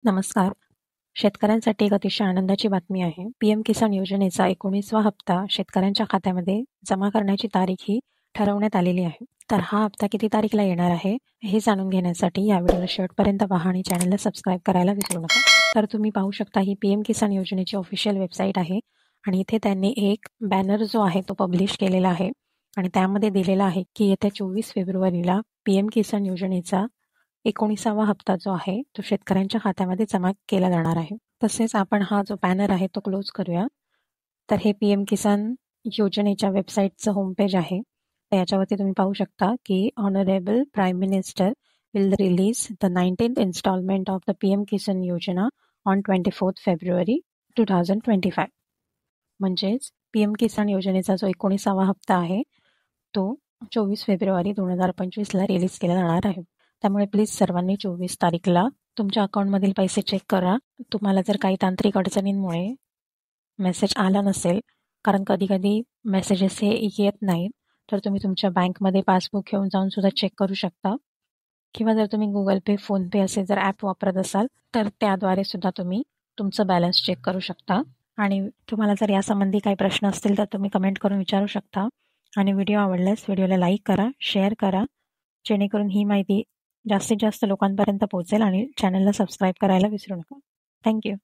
नमस्कार. शेतकऱ्यांसाठी एक अतिशय आनंदाची बातमी आहे. पीएम किसान योजनेचा 19वा हप्ता शेतकऱ्यांच्या खात्यामध्ये जमा करण्याची तारीख ही ठरवण्यात आलेली आहे. तर हा हप्ता किती तारीखला येणार आहे हे जाणून घेण्यासाठी या व्हिडिओला शेवटपर्यंत पहा आणि चॅनलला सबस्क्राईब करायला विसरू नका. तर तुम्ही पाहू शकता ही पीएम किसान योजनेची ऑफिशियल वेबसाईट आहे आणि इथे त्यांनी एक बॅनर जो आहे तो पब्लिश केलेला आहे आणि त्यामध्ये दिलेला आहे की येत्या 24 फेब्रुवारीला पीएम किसान योजनेचा 19वा हप्ता जो आहे तो शेतकऱ्यांच्या खात्यामध्ये जमा केला जाणार आहे. तसेच आपण हा जो बॅनर आहे तो क्लोज करूया. तर हे पीएम किसान योजनेच्या वेबसाईटचं होम पेज आहे. तर याच्यावरती तुम्ही पाहू शकता की honourable prime minister will release the 19th instalment of the PM Kisan Yojana on 24 February 2025. म्हणजेच पीएम किसान योजनेचा जो 19वा हप्ता आहे तो 24 फेब्रुवारी 2025ला रिलीज केला जाणार आहे. त्यामुळे प्लीज सर्वांनी 24 तारीखला तुमच्या अकाउंटमधील पैसे चेक करा. तुम्हाला जर काही तांत्रिक अडचणींमुळे मेसेज आला नसेल, कारण कधी कधी मेसेजेस हे येत नाहीत, तर तुम्ही तुमच्या बँकमध्ये पासबुक घेऊन जाऊन सुद्धा चेक करू शकता. किंवा जर तुम्ही गुगल पे, फोनपे असे जर ॲप वापरत असाल तर त्याद्वारे सुद्धा तुम्ही तुमचं बॅलन्स चेक करू शकता. आणि तुम्हाला जर यासंबंधी काही प्रश्न असतील तर तुम्ही कमेंट करून विचारू शकता. आणि व्हिडिओ आवडल्यास व्हिडिओला लाईक करा, शेअर करा, जेणेकरून ही माहिती जास्तीत जास्त लोकांपर्यंत पोहोचेल आणि चॅनलला सबस्क्राईब करायला विसरू नका. थँक्यू.